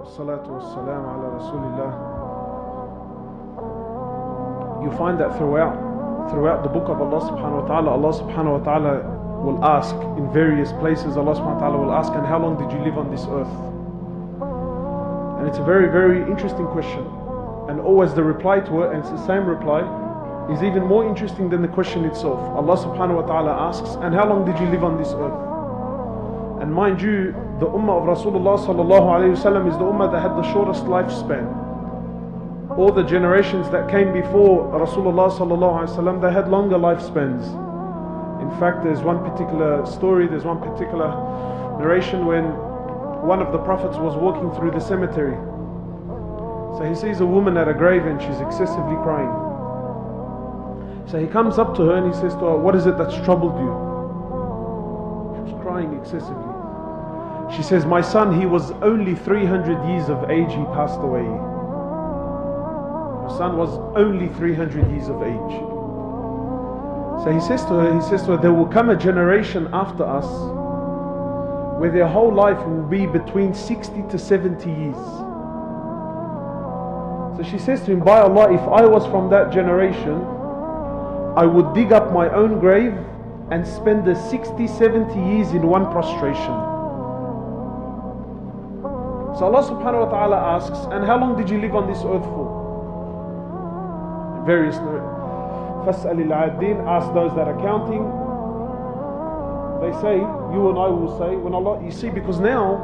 Salatu wassalam ala Rasulillah. You find that throughout the book of Allah subhanahu wa ta'ala will ask in various places, Allah subhanahu wa ta'ala will ask, and how long did you live on this earth? And it's a very, very interesting question. And always the reply to it, and it's the same reply, is even more interesting than the question itself. Allah subhanahu wa ta'ala asks, and how long did you live on this earth? And mind you, the ummah of Rasulullah sallallahu alayhi wasallam is the ummah that had the shortest lifespan. All the generations that came before Rasulullah sallallahu alayhi wasallam, they had longer lifespans. In fact, there's one particular story, there's one particular narration when one of the prophets was walking through the cemetery. So he sees a woman at a grave and she's excessively crying. So he comes up to her and he says to her, "What is it that's troubled you?" She was crying excessively. She says, "My son, he was only 300 years of age, he passed away." Her son was only 300 years of age. So he says to her, "There will come a generation after us where their whole life will be between 60 to 70 years. So she says to him, "By Allah, if I was from that generation, I would dig up my own grave and spend the 60, 70 years in one prostration." So Allah subhanahu wa ta'ala asks, and how long did you live on this earth for? Various فَاسْأَلِ الْعَادِّينَ, ask those that are counting. They say, you and I will say, when Allah, you see, because now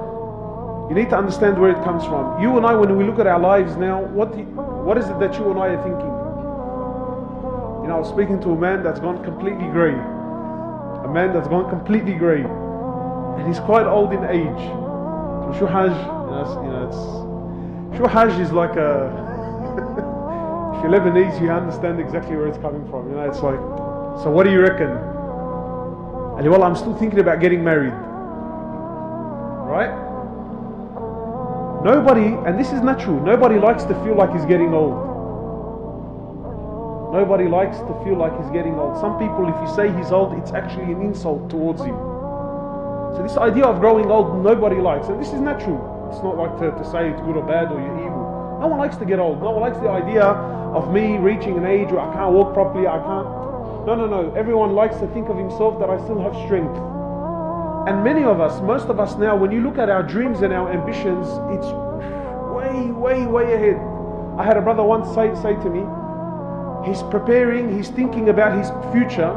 you need to understand where it comes from. You and I, when we look at our lives now, what is it that you and I are thinking? You know, I was speaking to a man that's gone completely grey. A man that's gone completely grey. And he's quite old in age. So Shuhaj, Shuhaj is like a... If you're Lebanese, you understand exactly where it's coming from. You know, it's like, so what do you reckon? And well, I'm still thinking about getting married. Right? Nobody, and this is natural, nobody likes to feel like he's getting old. Nobody likes to feel like he's getting old. Some people, if you say he's old, it's actually an insult towards him. So this idea of growing old, nobody likes. And this is natural. It's not like to say it's good or bad or you're evil. No one likes to get old. No one likes the idea of me reaching an age where I can't walk properly, I can't. No. Everyone likes to think of himself that I still have strength. And many of us, most of us now, when you look at our dreams and our ambitions, it's way ahead. I had a brother once say to me, he's preparing, he's thinking about his future.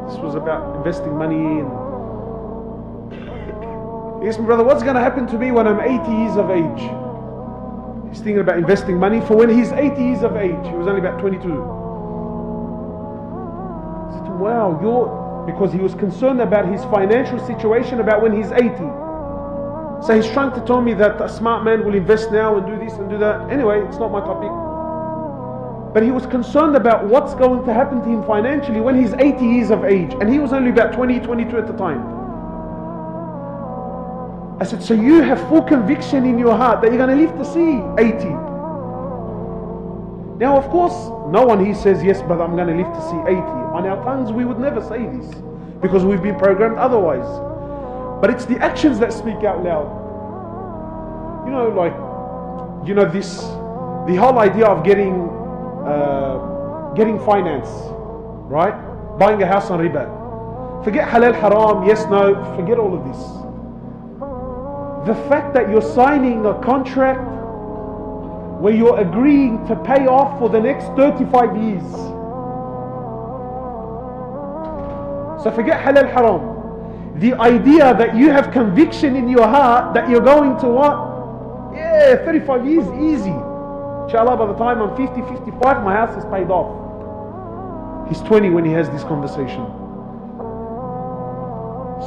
This was about investing money and he asked me, "Brother, what's going to happen to me when I'm 80 years of age?" He's thinking about investing money for when he's 80 years of age. He was only about 22. I said, "Wow, because he was concerned about his financial situation about when he's 80. So he's trying to tell me that a smart man will invest now and do this and do that. Anyway, it's not my topic. But he was concerned about what's going to happen to him financially when he's 80 years of age. And he was only about 20, 22 at the time. I said, so you have full conviction in your heart that you're going to live to see 80. Now, of course, no one here says, yes, but I'm going to live to see 80. On our tongues, we would never say this because we've been programmed otherwise. But it's the actions that speak out loud. You know, like, the whole idea of getting finance, right? Buying a house on riba. Forget halal, haram, yes, no, forget all of this. The fact that you're signing a contract where you're agreeing to pay off for the next 35 years. So forget halal, haram. The idea that you have conviction in your heart that you're going to what? Yeah, 35 years, easy. Inshallah, by the time I'm 50, 55, my house is paid off. He's 20 when he has this conversation.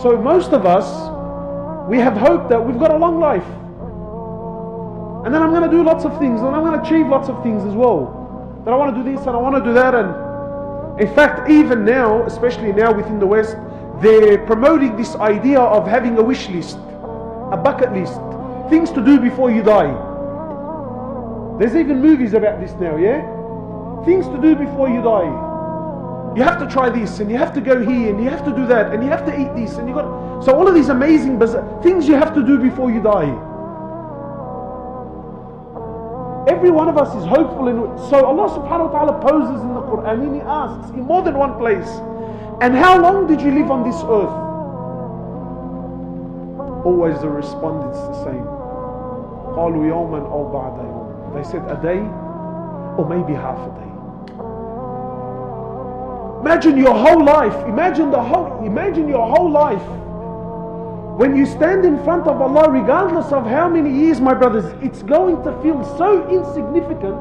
So most of us, we have hope that we've got a long life. And then I'm going to do lots of things, and I'm going to achieve lots of things as well. That I want to do this and I want to do that. And in fact, even now, especially now within the West, they're promoting this idea of having a wish list, a bucket list, things to do before you die. There's even movies about this now, yeah? Things to do before you die. You have to try this, and you have to go here, and you have to do that, and you have to eat this, and you got. So all of these amazing things you have to do before you die. Every one of us is hopeful. So Allah subhanahu wa ta'ala poses in the Quran and He asks in more than one place, and how long did you live on this earth? Always the respondents the same. قالوا يوما أو بعد يوم. They said a day or maybe half a day. Imagine your whole life. Imagine your whole life. When you stand in front of Allah, regardless of how many years, my brothers, it's going to feel so insignificant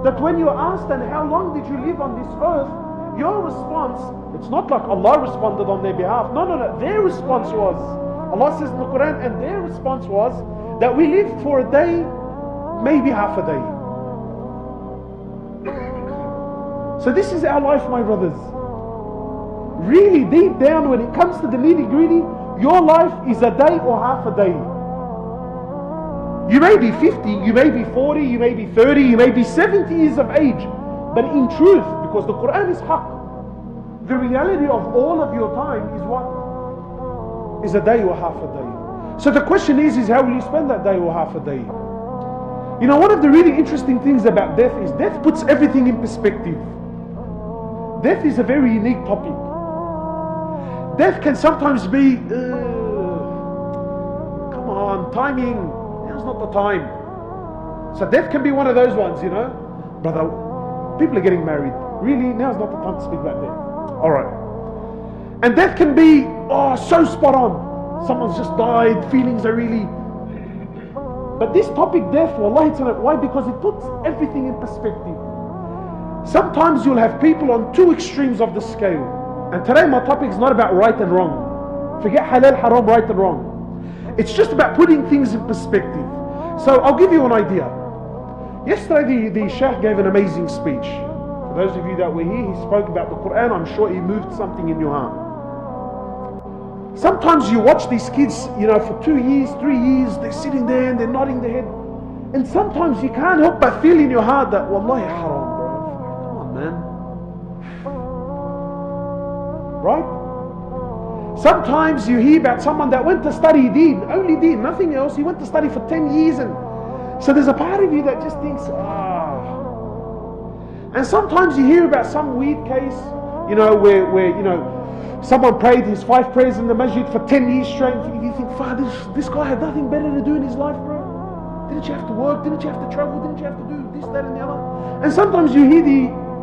that when you're asked, and how long did you live on this earth, your response, it's not like Allah responded on their behalf. No. Their response was, Allah says in the Quran, and their response was that we lived for a day, maybe half a day. So this is our life, my brothers. Really deep down, when it comes to the nitty-gritty, your life is a day or half a day. You may be 50, you may be 40, you may be 30, you may be 70 years of age. But in truth, because the Quran is haqq, the reality of all of your time is what? Is a day or half a day. So the question is how will you spend that day or half a day? You know, one of the really interesting things about death is death puts everything in perspective. Death is a very unique topic. Death can sometimes be, come on, timing, now's not the time. So death can be one of those ones, you know. Brother, people are getting married. Really, now's not the time to speak about death. Alright. And death can be, so spot on. Someone's just died, feelings are really... But this topic, death, wallahi, why? Because it puts everything in perspective. Sometimes you'll have people on two extremes of the scale. And today my topic is not about right and wrong. Forget halal, haram, right and wrong. It's just about putting things in perspective. So I'll give you an idea. Yesterday the Shaykh gave an amazing speech. For those of you that were here, he spoke about the Quran. I'm sure he moved something in your heart. Sometimes you watch these kids, you know, for 2 years, 3 years, they're sitting there and they're nodding their head. And sometimes you can't help but feel in your heart that, wallahi haram, bro. Come on, man. Right? Sometimes you hear about someone that went to study deen, only deen, nothing else. He went to study for 10 years, and so there's a part of you that just thinks, And sometimes you hear about some weird case, you know, where you know, someone prayed his 5 prayers in the masjid for 10 years straight. You think, Father, this guy had nothing better to do in his life, bro. Didn't you have to work? Didn't you have to travel? Didn't you have to do this, that, and the other? And sometimes you hear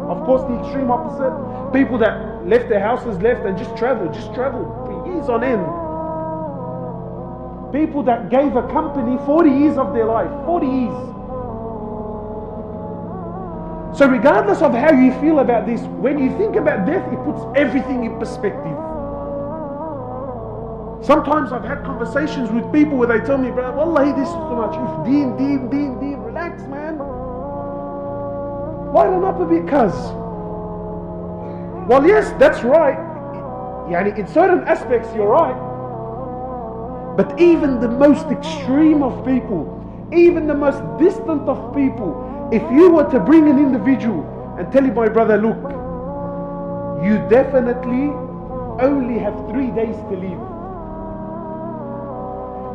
of course, the extreme opposite. People that left their houses, and just traveled for years on end. People that gave a company 40 years of their life, 40 years. So regardless of how you feel about this, when you think about death, it puts everything in perspective. Sometimes I've had conversations with people where they tell me, bro, wallahi, this is too much. If deen, relax, man. Lighten up a bit, cuz. Well, yes, that's right. Yani, in certain aspects, you're right. But even the most extreme of people, even the most distant of people, if you were to bring an individual and tell him, my brother, look, you definitely only have 3 days to live.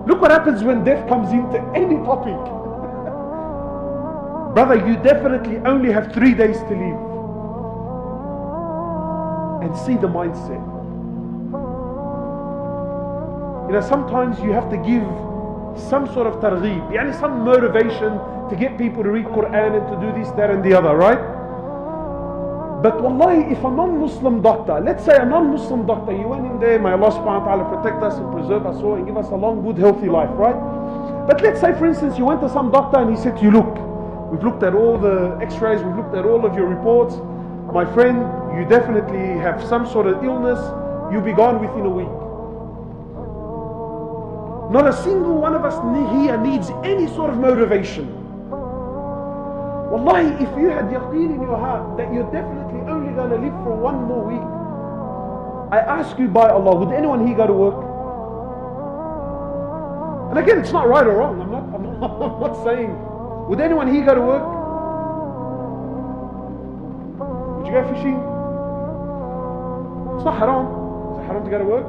Look what happens when death comes into any topic. Brother, you definitely only have 3 days to live. And see the mindset. You know, sometimes you have to give some sort of targheeb, yani some motivation to get people to read Quran and to do this, that and the other, right? But wallahi, if a non-Muslim doctor, let's say a non-Muslim doctor, you went in there, may Allah subhanahu wa ta'ala protect us and preserve us all and give us a long, good, healthy life, right? But let's say, for instance, you went to some doctor and he said to you, look, we've looked at all the x-rays, we've looked at all of your reports. My friend, you definitely have some sort of illness. You'll be gone within a week. Not a single one of us here needs any sort of motivation. Wallahi, if you had yaqeen in your heart that you're definitely only going to live for 1 more week, I ask you by Allah, would anyone here go to work? And again, it's not right or wrong. I'm not saying. Would anyone here go to work? Would you go fishing? It's not haram. Is it haram to go to work?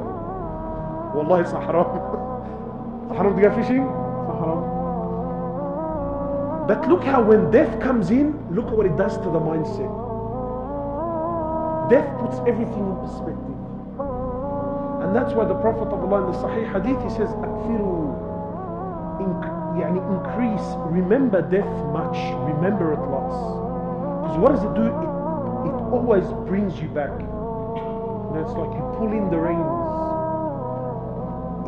Wallahi, it's not haram. It's haram to go fishing? It's not haram. But look how when death comes in, look at what it does to the mindset. Death puts everything in perspective. And that's why the Prophet of Allah in the Sahih Hadith, he says, increase, remember death much, remember it lots. Because what does it do? It always brings you back. You know, it's like you pull in the reins,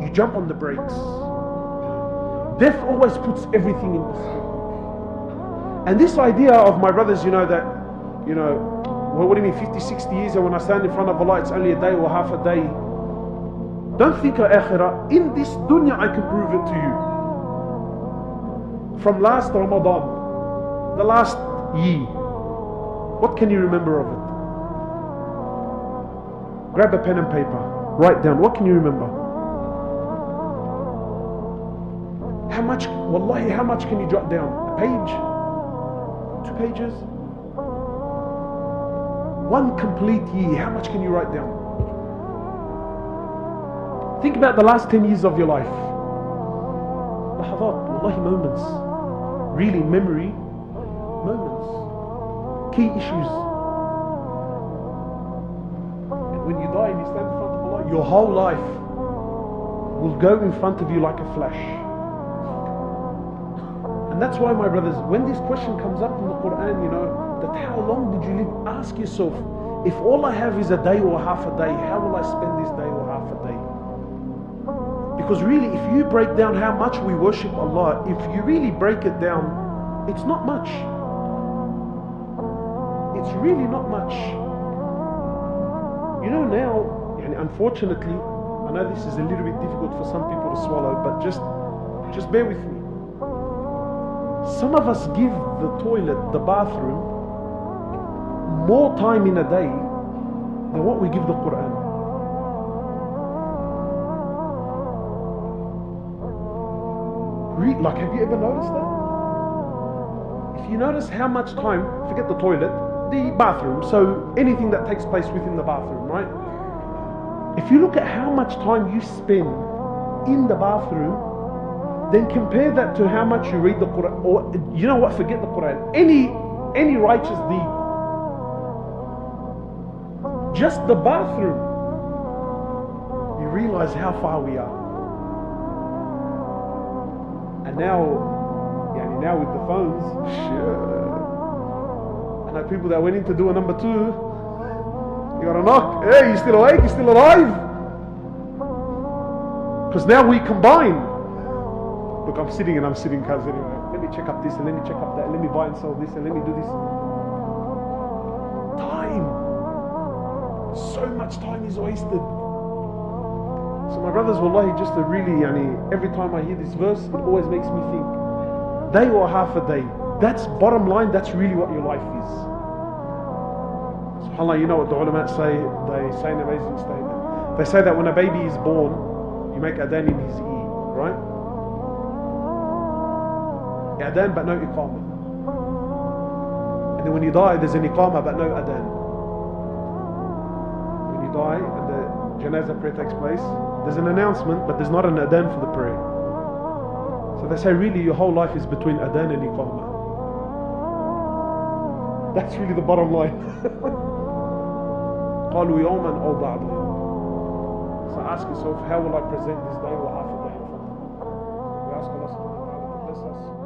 you jump on the brakes. Death always puts everything in perspective. And this idea of, my brothers, that, well, what do you mean 50, 60 years, and when I stand in front of Allah it's only a day or half a day. Don't think of akhirah. In this dunya I can prove it to you. From last Ramadan, the last year, what can you remember of it? Grab a pen and paper, write down, what can you remember? How much, wallahi, how much can you jot down? A page? 2 pages? One complete year, how much can you write down? Think about the last 10 years of your life. Lahadhat, wallahi, moments. Really, memory, moments. Key issues. And when you die and you stand in front of Allah, your whole life will go in front of you like a flash. And that's why, my brothers, when this question comes up in the Quran, that how long did you live? Ask yourself, if all I have is a day or half a day, how will I spend this day or half a day? Because really, if you break down how much we worship Allah, if you really break it down, it's not much. It's really not much. Now, and unfortunately, I know this is a little bit difficult for some people to swallow, but just bear with me. Some of us give the toilet, the bathroom, more time in a day than what we give the Quran. Like, have you ever noticed that? If you notice how much time, forget the toilet, the bathroom, so anything that takes place within the bathroom, right? If you look at how much time you spend in the bathroom, then compare that to how much you read the Quran, or you know what, forget the Quran, any righteous deed. Just the bathroom, you realize how far we are. And now with the phones, I know people that went in to do a number 2, you gotta knock, hey, you still awake, you still alive? Because now we combine. Look, I'm sitting, cuz anyway. Let me check up this and let me check up that. Let me buy and sell this and let me do this. Time. So much time is wasted. So my brothers, wallahi, just to really, every time I hear this verse, it always makes me think, day or half a day. That's bottom line, that's really what your life is. SubhanAllah, you know what the ulama say? They say an amazing statement. They say that when a baby is born, you make adhan in his ear, right? Adhan but no iqamah. And then when you die, there's an iqamah but no adhan. When you die and the janazah prayer takes place, there's an announcement but there's not an adhan for the prayer. So they say really your whole life is between adhan and iqamah. That's really the bottom line. قالوا يوما أو بعض يوم. So ask yourself, how will I present this day or half a day in front of me? We ask Allah subhanahu wa ta'ala to bless us.